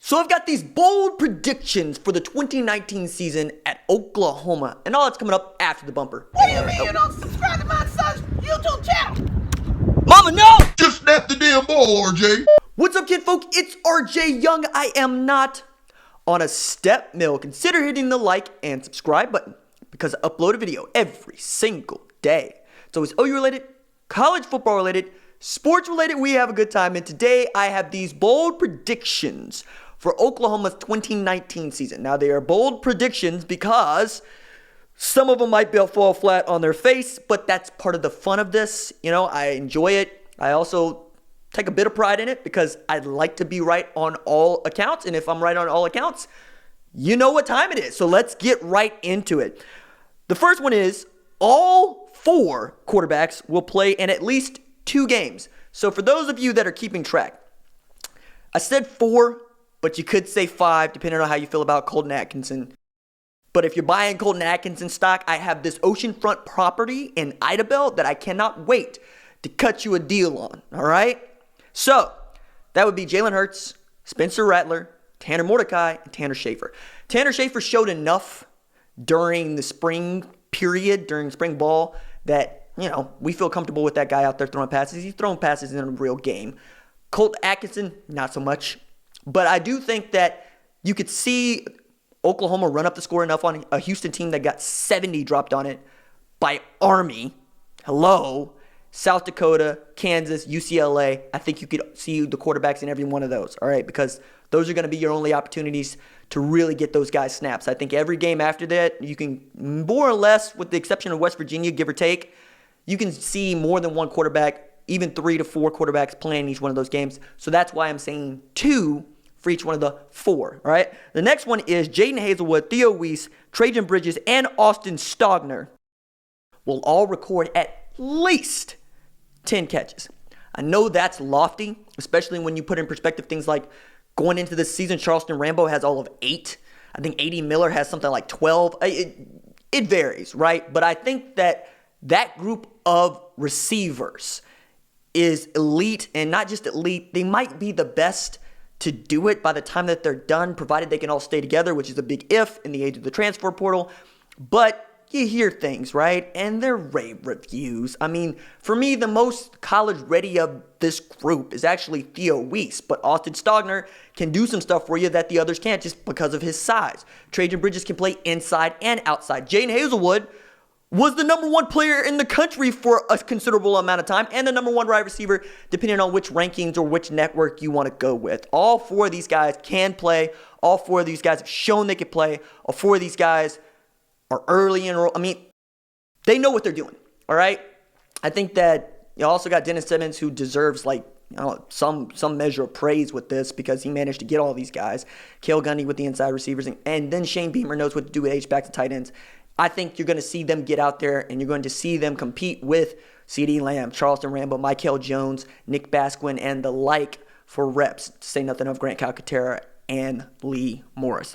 So I've got these bold predictions for the 2019 season at Oklahoma, and all that's coming up after the bumper. What do you mean you don't subscribe to my son's YouTube channel? Mama, no! Just snap the damn ball, RJ. What's up, kid folk? It's RJ Young. I am not on a step mill. Consider hitting the like and subscribe button because I upload a video every single day. It's always OU related, college football related, sports related. We have a good time, and today I have these bold predictions for Oklahoma's 2019 season. Now, they are bold predictions because some of them might fall flat on their face, but that's part of the fun of this. You know, I enjoy it. I also take a bit of pride in it because I'd like to be right on all accounts. And if I'm right on all accounts, you know what time it is. So let's get right into it. The first one is all 4 quarterbacks will play in at least 2 games. So for those of you that are keeping track, I said 4, but you could say 5, depending on how you feel about Colton Atkinson. But if you're buying Colton Atkinson stock, I have this oceanfront property in Idabel that I cannot wait to cut you a deal on, all right? So that would be Jalen Hurts, Spencer Rattler, Tanner Mordecai, and Tanner Schaefer. Tanner Schaefer showed enough during the spring period, during spring ball, that, you know, we feel comfortable with that guy out there throwing passes. He's throwing passes in a real game. Colt Atkinson, not so much. But I do think that you could see Oklahoma run up the score enough on a Houston team that got 70 dropped on it by Army. Hello. South Dakota, Kansas, UCLA. I think you could see the quarterbacks in every one of those, all right? Because those are going to be your only opportunities to really get those guys snaps. I think every game after that, you can more or less, with the exception of West Virginia, give or take, you can see more than one quarterback, even 3 to 4 quarterbacks playing each one of those games. So that's why I'm saying 2 for each one of the 4, all right? The next one is Jaden Hazelwood, Theo Weiss, Trajan Bridges, and Austin Stogner will all record at least 10 catches. I know that's lofty, especially when you put in perspective things like going into this season, Charleston Rambo has all of 8. I think A.D. Miller has something like 12. It varies, right? But I think that group of receivers is elite, and not just elite, they might be the best to do it by the time that they're done, provided they can all stay together, which is a big if in the age of the transfer portal. But you hear things, right? And they're rave reviews. I mean, for me, the most college ready of this group is actually Theo Weiss, but Austin Stogner can do some stuff for you that the others can't just because of his size. Trajan Bridges can play inside and outside. Jaden Hazelwood was the number 1 player in the country for a considerable amount of time, and the number 1 wide receiver, depending on which rankings or which network you want to go with. All 4 of these guys can play. All 4 of these guys have shown they can play. All 4 of these guys are early enrolled. I mean, they know what they're doing, all right? I think that you also got Dennis Simmons, who deserves, like, you know, some measure of praise with this because he managed to get all these guys. Cale Gundy with the inside receivers, and then Shane Beamer knows what to do with H-backs and tight ends. I think you're going to see them get out there, and you're going to see them compete with CeeDee Lamb, Charleston Rambo, Michael Jones, Nick Basquin, and the like for reps, to say nothing of Grant Calcaterra and Lee Morris.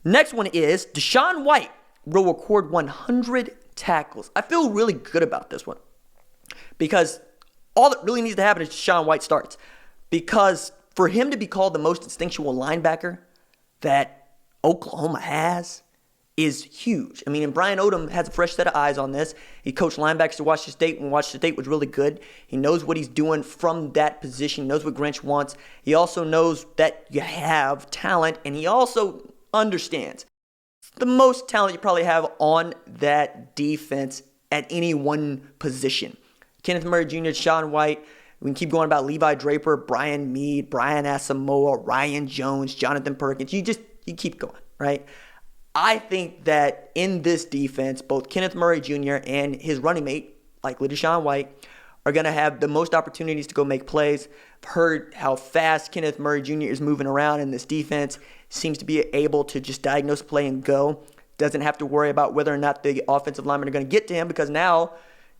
Next one is Deshaun White will record 100 tackles. I feel really good about this one because all that really needs to happen is Deshaun White starts. Because for him to be called the most instinctual linebacker that Oklahoma has is huge. I mean, and Brian Odom has a fresh set of eyes on this. He coached linebackers at Washington State when Washington State was really good. He knows what he's doing from that position. He knows what Grinch wants. He also knows that you have talent, and he also understands the most talent you probably have on that defense at any one position. Kenneth Murray Jr., Shaun White. We can keep going about Levi Draper, Brian Mead, Brian Asamoah, Ryan Jones, Jonathan Perkins. You keep going, right? I think that in this defense, both Kenneth Murray Jr. and his running mate, likely Deshaun White, are going to have the most opportunities to go make plays. I've heard how fast Kenneth Murray Jr. is moving around in this defense. Seems to be able to just diagnose play and go. Doesn't have to worry about whether or not the offensive linemen are going to get to him because now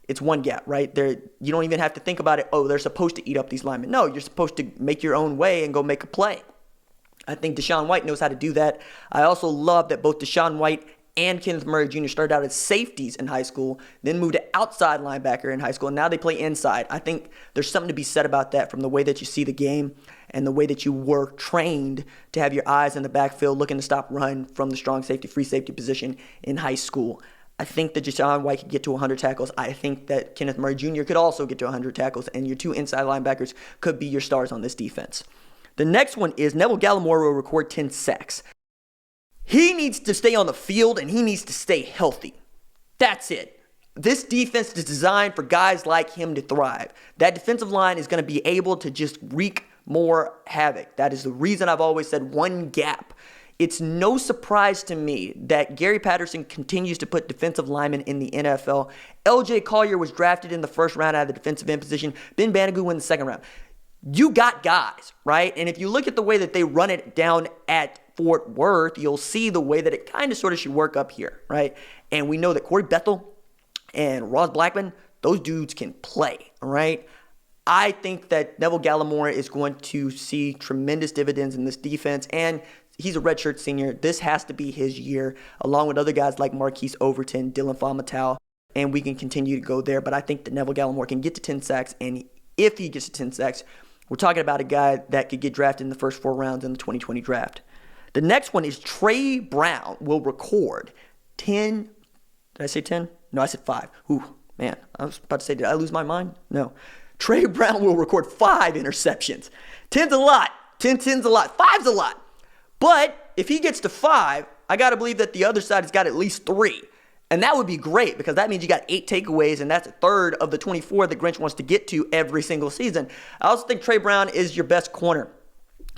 it's one gap, right? You don't even have to think about it. Oh, they're supposed to eat up these linemen. No, you're supposed to make your own way and go make a play. I think Deshaun White knows how to do that. I also love that both Deshaun White and Kenneth Murray Jr. started out as safeties in high school, then moved to outside linebacker in high school, and now they play inside. I think there's something to be said about that from the way that you see the game and the way that you were trained to have your eyes in the backfield looking to stop run from the strong safety, free safety position in high school. I think that Jashaun White could get to 100 tackles. I think that Kenneth Murray Jr. could also get to 100 tackles, and your two inside linebackers could be your stars on this defense. The next one is Neville Gallimore will record 10 sacks. He needs to stay on the field, and he needs to stay healthy. That's it. This defense is designed for guys like him to thrive. That defensive line is going to be able to just wreak more havoc. That is the reason I've always said one gap. It's no surprise to me that Gary Patterson continues to put defensive linemen in the NFL. L.J. Collier was drafted in the first round out of the defensive end position. Ben Banigou in the second round. You got guys, right? And if you look at the way that they run it down at Fort Worth, you'll see the way that it kind of sort of should work up here, right? And we know that Corey Bethel and Ross Blackman, those dudes can play, all right? I think that Neville Gallimore is going to see tremendous dividends in this defense, and he's a redshirt senior. This has to be his year, along with other guys like Marquise Overton, Dylan Famatau, and we can continue to go there. But I think that Neville Gallimore can get to 10 sacks, and if he gets to 10 sacks, we're talking about a guy that could get drafted in the first 4 rounds in the 2020 draft. The next one is Trey Brown will record 10. Did I say 10? No, I said 5. Ooh, man, I was about to say, did I lose my mind? No. Trey Brown will record 5 interceptions. 10's a lot. 10's a lot. 5's a lot. But if he gets to 5, I got to believe that the other side has got at least 3. And that would be great because that means you got 8 takeaways, and that's a third of the 24 that Grinch wants to get to every single season. I also think Trey Brown is your best corner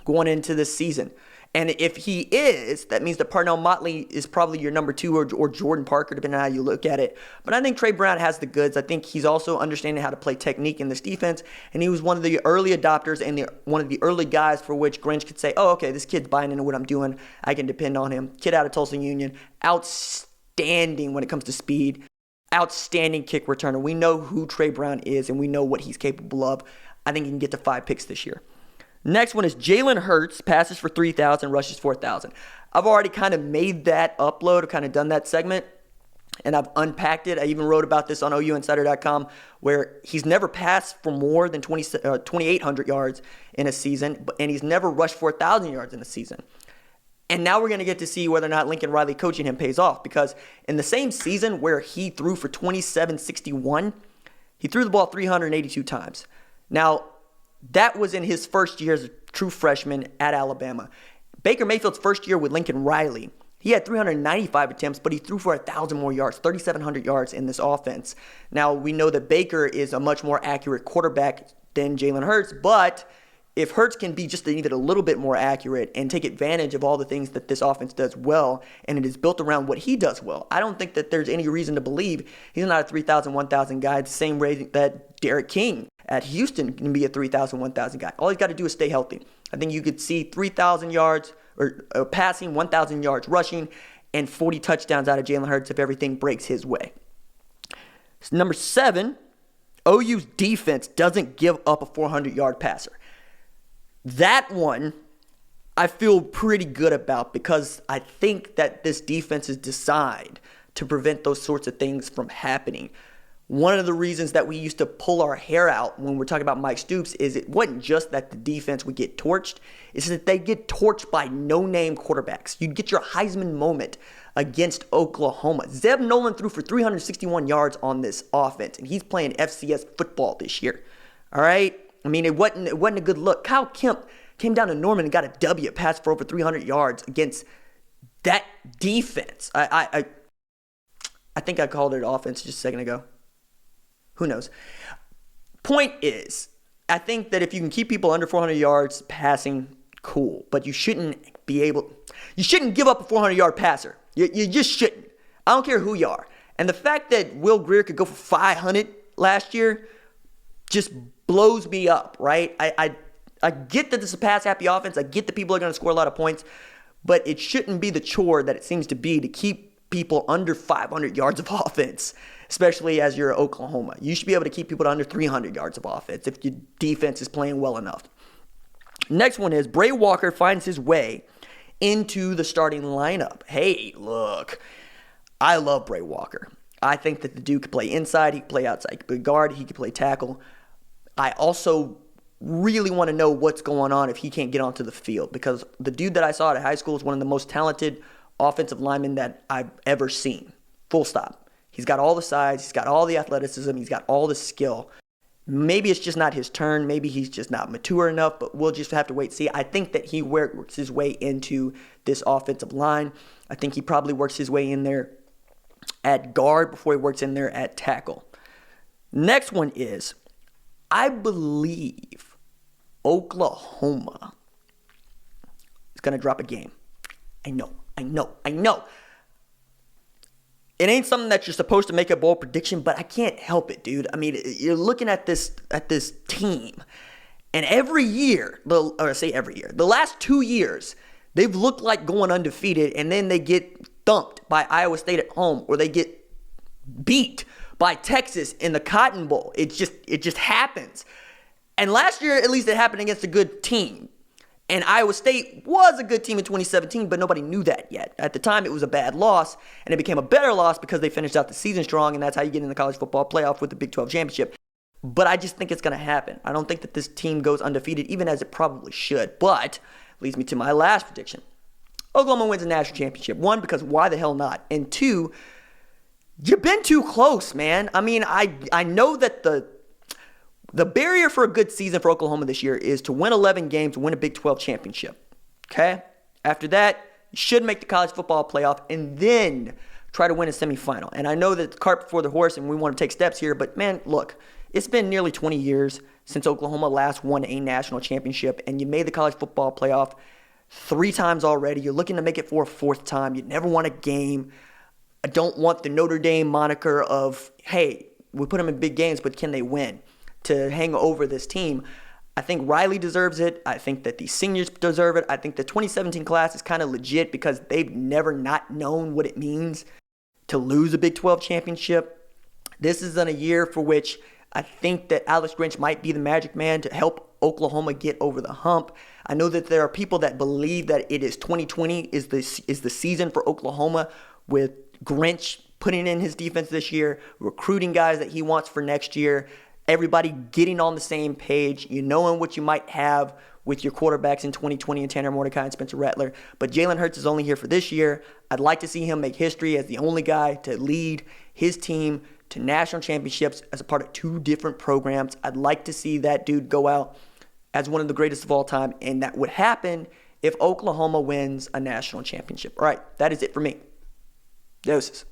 going into this season. And if he is, that means that Parnell Motley is probably your number 2 or Jordan Parker, depending on how you look at it. But I think Trey Brown has the goods. I think he's also understanding how to play technique in this defense. And he was one of the early adopters and one of the early guys for which Grinch could say, oh, okay, this kid's buying into what I'm doing. I can depend on him. Kid out of Tulsa Union. Outstanding when it comes to speed. Outstanding kick returner. We know who Trey Brown is, and we know what he's capable of. I think he can get to 5 picks this year. Next one is Jalen Hurts, passes for 3,000, rushes 4,000. I've already kind of made that upload, I've kind of done that segment, and I've unpacked it. I even wrote about this on OUinsider.com, where he's never passed for more than 2,800 yards in a season, and he's never rushed 4,000 yards in a season. And now we're going to get to see whether or not Lincoln Riley coaching him pays off, because in the same season where he threw for 2,761, he threw the ball 382 times. Now, that was in his first year as a true freshman at Alabama. Baker Mayfield's first year with Lincoln Riley, he had 395 attempts, but he threw for 1,000 more yards, 3,700 yards in this offense. Now, we know that Baker is a much more accurate quarterback than Jalen Hurts, but if Hurts can be just even a little bit more accurate and take advantage of all the things that this offense does well, and it is built around what he does well, I don't think that there's any reason to believe he's not a 3,000, 1,000 guy, the same way that Derek King at Houston can be a 3,000, 1,000 guy. All he's got to do is stay healthy. I think you could see 3,000 yards or passing, 1,000 yards rushing, and 40 touchdowns out of Jalen Hurts if everything breaks his way. So number 7, OU's defense doesn't give up a 400-yard passer. That one I feel pretty good about because I think that this defense is designed to prevent those sorts of things from happening. One of the reasons that we used to pull our hair out when we're talking about Mike Stoops is it wasn't just that the defense would get torched, it's that they get torched by no-name quarterbacks. You'd get your Heisman moment against Oklahoma. Zeb Nolan threw for 361 yards on this offense, and he's playing FCS football this year. All right? I mean, it wasn't a good look. Kyle Kemp came down to Norman and got a W, passed for over 300 yards against that defense. I think I called it offense just a second ago. Who knows? Point is, I think that if you can keep people under 400 yards passing, cool. But you shouldn't give up a 400-yard passer. You just shouldn't. I don't care who you are. And the fact that Will Grier could go for 500 last year just blows me up, right? I get that this is a pass-happy offense. I get that people are going to score a lot of points. But it shouldn't be the chore that it seems to be to keep people under 500 yards of offense, especially as you're Oklahoma. You should be able to keep people to under 300 yards of offense if your defense is playing well enough. Next one is Bray Walker finds his way into the starting lineup. Hey, look, I love Bray Walker. I think that the dude could play inside, he could play outside, he could play guard, he could play tackle. I also really want to know what's going on if he can't get onto the field, because the dude that I saw at high school is one of the most talented offensive linemen that I've ever seen. Full stop. He's got all the size, he's got all the athleticism, he's got all the skill. Maybe it's just not his turn. Maybe he's just not mature enough, but we'll just have to wait and see. I think that he works his way into this offensive line. I think he probably works his way in there at guard before he works in there at tackle. Next one is, I believe Oklahoma is going to drop a game. I know. It ain't something that you're supposed to make a bold prediction, but I can't help it, dude. I mean, you're looking at this team, and every year, the last 2 years, they've looked like going undefeated, and then they get thumped by Iowa State at home, or they get beat by Texas in the Cotton Bowl. It just happens. And last year, at least it happened against a good team. And Iowa State was a good team in 2017, but nobody knew that yet. At the time, it was a bad loss, and it became a better loss because they finished out the season strong, and that's how you get in the college football playoff with the Big 12 championship. But I just think it's going to happen. I don't think that this team goes undefeated, even as it probably should. But leads me to my last prediction. Oklahoma wins a national championship. One, because why the hell not? And two, you've been too close, man. I mean, I know that the barrier for a good season for Oklahoma this year is to win 11 games to win a Big 12 championship. Okay? After that, you should make the college football playoff and then try to win a semifinal. And I know that the cart before the horse and we want to take steps here, but man, look, it's been nearly 20 years since Oklahoma last won a national championship, and you made the college football playoff 3 times already. You're looking to make it for a 4th time. You never won a game. I don't want the Notre Dame moniker of, hey, we put them in big games, but can they win, to hang over this team. I think Riley deserves it. I think that the seniors deserve it. I think the 2017 class is kind of legit because they've never not known what it means to lose a Big 12 championship. This isn't a year for which I think that Alex Grinch might be the magic man to help Oklahoma get over the hump. I know that there are people that believe that it is 2020 is the season for Oklahoma, with Grinch putting in his defense this year, recruiting guys that he wants for next year, everybody getting on the same page, you knowing what you might have with your quarterbacks in 2020 and Tanner Mordecai and Spencer Rattler. But Jalen Hurts is only here for this year. I'd like to see him make history as the only guy to lead his team to national championships as a part of 2 different programs. I'd like to see that dude go out as one of the greatest of all time, and that would happen if Oklahoma wins a national championship. All right, that is it for me. Doses.